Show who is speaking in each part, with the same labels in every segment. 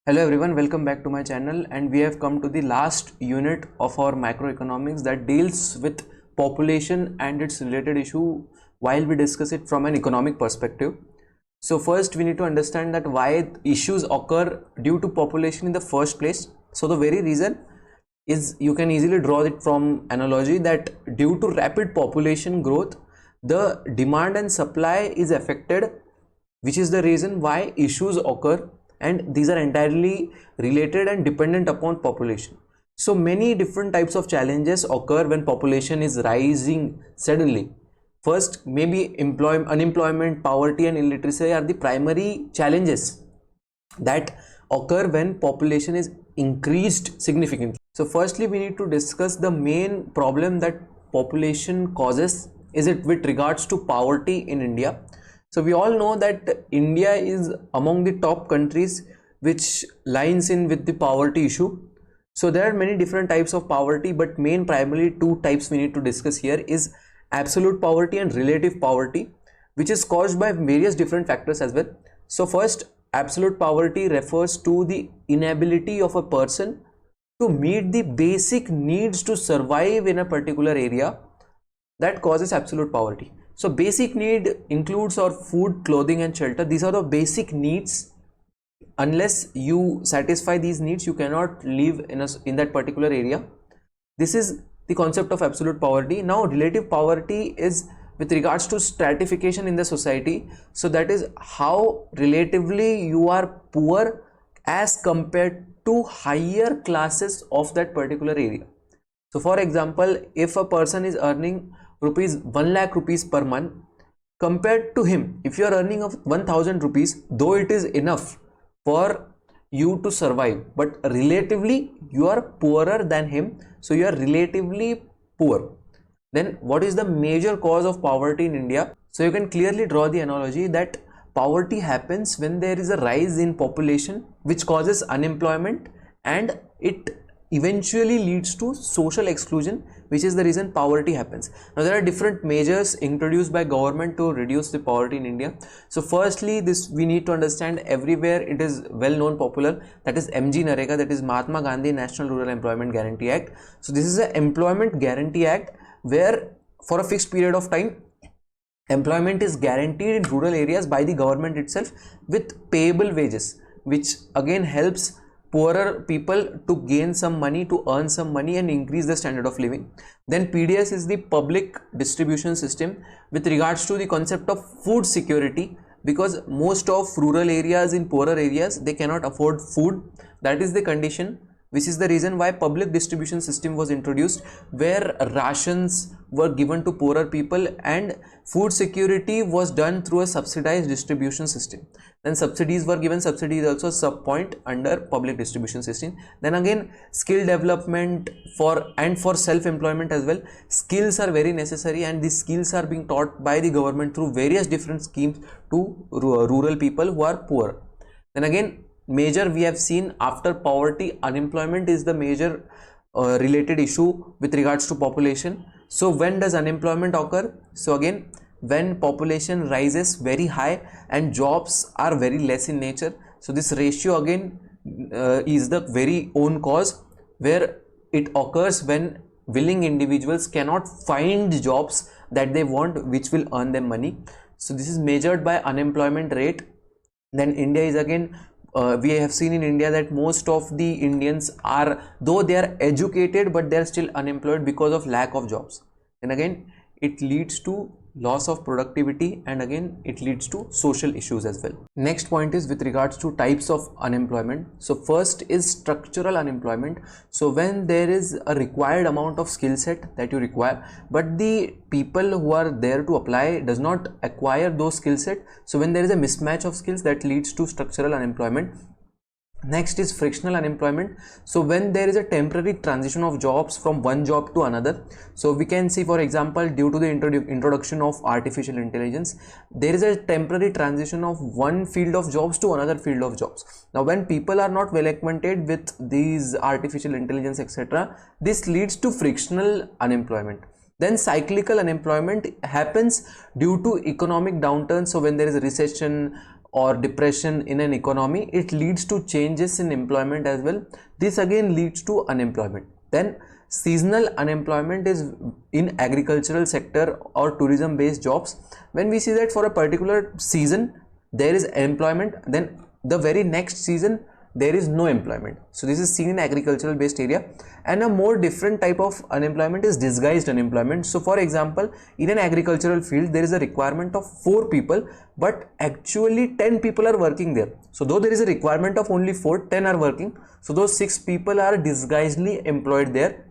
Speaker 1: Hello everyone, welcome back to my channel, and we have come to the last unit of our macroeconomics that deals with population and its related issue while we discuss it from an economic perspective. So first we need to understand that why issues occur due to population in the first place. So the very reason is, you can easily draw it from analogy that due to rapid population growth, the demand and supply is affected, which is the reason why issues occur, and these are entirely related and dependent upon population. So many different types of challenges occur when population is rising suddenly. First, maybe unemployment, poverty and illiteracy are the primary challenges that occur when population is increased significantly. So firstly, we need to discuss the main problem that population causes. Is it with regards to poverty in India? So we all know that India is among the top countries which lines in with the poverty issue. So there are many different types of poverty, but primarily two types we need to discuss here is absolute poverty and relative poverty, which is caused by various different factors as well. So first, absolute poverty refers to the inability of a person to meet the basic needs to survive in a particular area. That causes absolute poverty. So basic need includes our food, clothing and shelter. These are the basic needs. Unless you satisfy these needs, you cannot live in that particular area. This is the concept of absolute poverty. Now relative poverty is with regards to stratification in the society. So that is how relatively you are poor as compared to higher classes of that particular area. So for example, if a person is earning 1 lakh rupees per month, compared to him, if you are earning of 1000 rupees, though it is enough for you to survive, but relatively you are poorer than him, so you are relatively poor. Then what is the major cause of poverty in India? So you can clearly draw the analogy that poverty happens when there is a rise in population which causes unemployment, and it eventually leads to social exclusion, which is the reason poverty happens. Now there are different measures introduced by government to reduce the poverty in India. So firstly, this we need to understand, everywhere it is well known, popular, that is MG-NREGA, that is Mahatma Gandhi National Rural Employment Guarantee Act. So this is an employment guarantee act where for a fixed period of time employment is guaranteed in rural areas by the government itself with payable wages, which again helps poorer people to gain some money, to earn some money and increase the standard of living. Then PDS is the public distribution system with regards to the concept of food security, because most of rural areas, in poorer areas, they cannot afford food. That is the condition, which is the reason why public distribution system was introduced, where rations were given to poorer people and food security was done through a subsidized distribution system. Then subsidies were given, subsidies also sub point under public distribution system. Then again, skill development for self-employment as well. Skills are very necessary, and these skills are being taught by the government through various different schemes to rural people who are poor. Then again, major we have seen after poverty, unemployment is the major related issue with regards to population. So when does unemployment occur? So again, when population rises very high and jobs are very less in nature. So this ratio again is the very own cause, where it occurs when willing individuals cannot find jobs that they want which will earn them money. So this is measured by unemployment rate. Then India is again, we have seen in India that most of the Indians are, though they are educated, but they are still unemployed because of lack of jobs. And again, it leads to loss of productivity, and again it leads to social issues as well. Next point is with regards to types of unemployment. So first is structural unemployment. So when there is a required amount of skill set that you require, but the people who are there to apply does not acquire those skill set, so when there is a mismatch of skills, that leads to structural unemployment. Next is frictional unemployment. So when there is a temporary transition of jobs from one job to another. So we can see, for example, due to the introduction of artificial intelligence, there is a temporary transition of one field of jobs to another field of jobs. Now when people are not well acquainted with these artificial intelligence, etc., this leads to frictional unemployment. Then cyclical unemployment happens due to economic downturn. So when there is a recession or depression in an economy, it leads to changes in employment as well. This again leads to unemployment. Then seasonal unemployment is in agricultural sector or tourism based jobs. When we see that for a particular season there is employment, then the very next season there is no employment. So this is seen in agricultural based area. And a more different type of unemployment is disguised unemployment. So for example, in an agricultural field there is a requirement of 4 people, but actually 10 people are working there. So though there is a requirement of only 4, 10 are working, so those 6 people are disguisedly employed there.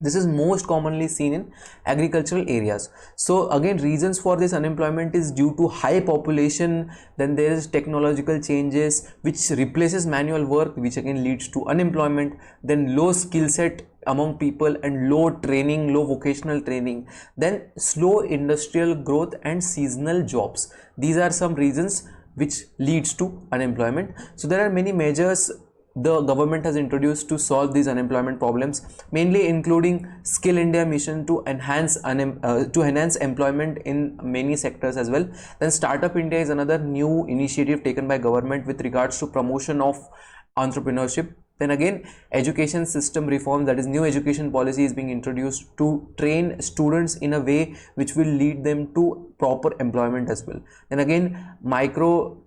Speaker 1: This is most commonly seen in agricultural areas. So again, reasons for this unemployment is due to high population, then there is technological changes which replaces manual work, which again leads to unemployment, then low skill set among people and low training, low vocational training, then slow industrial growth and seasonal jobs. These are some reasons which leads to unemployment. So there are many measures the government has introduced to solve these unemployment problems, mainly including Skill India mission to enhance employment in many sectors as well. Then Startup India is another new initiative taken by government with regards to promotion of entrepreneurship. Then again, education system reform, that is new education policy is being introduced to train students in a way which will lead them to proper employment as well. Then again, micro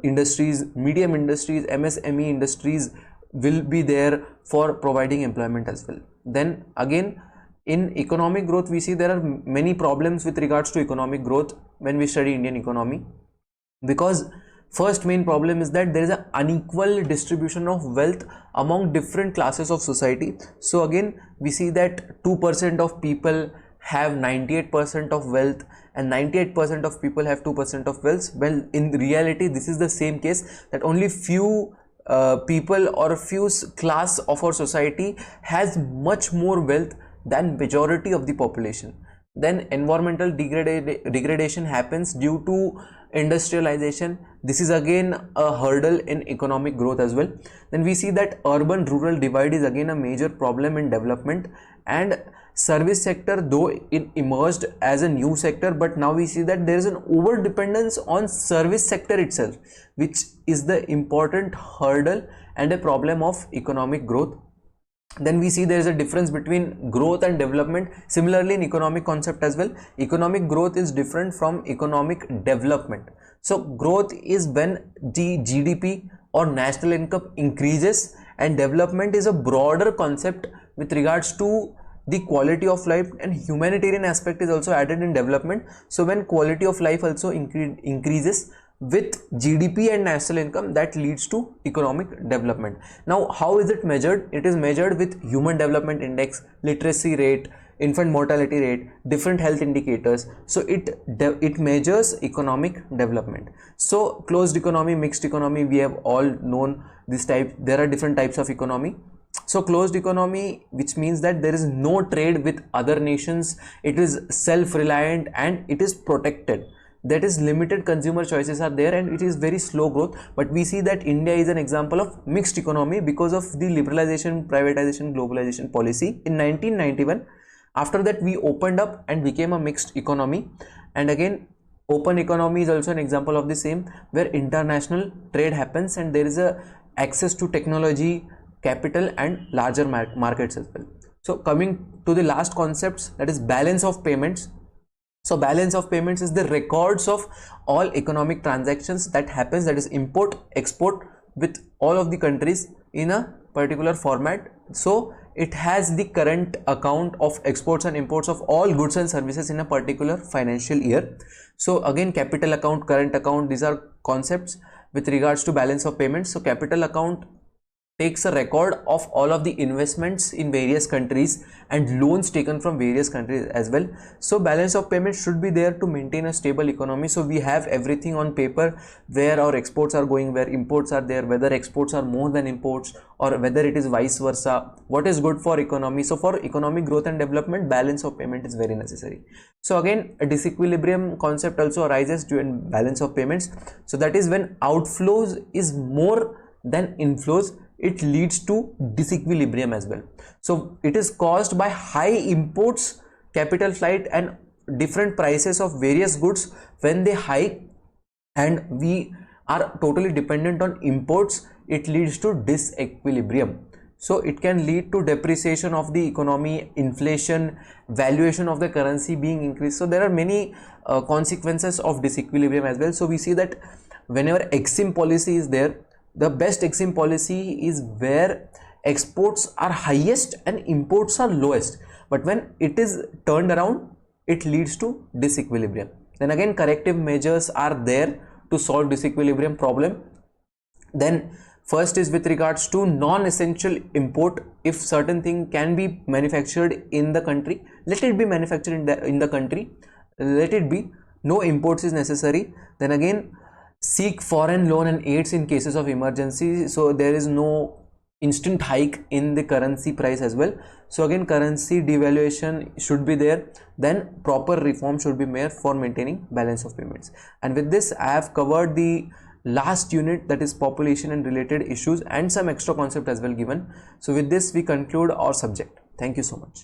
Speaker 1: industries, medium industries, MSME industries will be there for providing employment as well. Then again, in economic growth we see there are many problems with regards to economic growth when we study Indian economy, because first main problem is that there is an unequal distribution of wealth among different classes of society. So again we see that 2% of people have 98% of wealth and 98% of people have 2% of wealth. Well, in reality this is the same case, that only few people or few class of our society has much more wealth than majority of the population. Then environmental degradation happens due to industrialization. This is again a hurdle in economic growth as well. Then we see that urban rural divide is again a major problem in development. And service sector, though it emerged as a new sector, but now we see that there is an over dependence on service sector itself, which is the important hurdle and a problem of economic growth. Then we see there is a difference between growth and development. Similarly, in economic concept as well, economic growth is different from economic development. So growth is when the GDP or national income increases, and development is a broader concept with regards to the quality of life, and humanitarian aspect is also added in development. So when quality of life also increases with GDP and national income, that leads to economic development. Now how is it measured? It is measured with human development index, literacy rate, infant mortality rate, different health indicators. So it measures economic development. So closed economy, mixed economy, we have all known this type. There are different types of economy. So closed economy, which means that there is no trade with other nations, it is self-reliant and it is protected. That is, limited consumer choices are there and it is very slow growth. But we see that India is an example of mixed economy because of the liberalization, privatization, globalization policy in 1991. After that we opened up and became a mixed economy. And again, open economy is also an example of the same, where international trade happens and there is a access to technology, capital and larger markets as well. So coming to the last concepts, that is balance of payments. So balance of payments is the records of all economic transactions that happens, that is import, export with all of the countries in a particular format. So it has the current account of exports and imports of all goods and services in a particular financial year. So again, capital account, current account, these are concepts with regards to balance of payments. So capital account takes a record of all of the investments in various countries and loans taken from various countries as well. So balance of payments should be there to maintain a stable economy. So we have everything on paper, where our exports are going, where imports are there, whether exports are more than imports or whether it is vice versa, what is good for economy. So for economic growth and development, balance of payment is very necessary. So again, a disequilibrium concept also arises during balance of payments. So that is when outflows is more than inflows, it leads to disequilibrium as well. So it is caused by high imports, capital flight and different prices of various goods when they hike, and we are totally dependent on imports, it leads to disequilibrium. So it can lead to depreciation of the economy, inflation, valuation of the currency being increased. So there are many consequences of disequilibrium as well. So we see that whenever exim policy is there, the best exim policy is where exports are highest and imports are lowest. But when it is turned around, it leads to disequilibrium. Then again, corrective measures are there to solve disequilibrium problem. Then first is with regards to non-essential import. If certain thing can be manufactured in the country, let it be manufactured in the country, let it be, no imports is necessary. Then again, seek foreign loan and aids in cases of emergency, so there is no instant hike in the currency price as well. So again, currency devaluation should be there. Then proper reform should be made for maintaining balance of payments. And with this, I have covered the last unit, that is population and related issues, and some extra concept as well given. So with this, we conclude our subject. Thank you so much.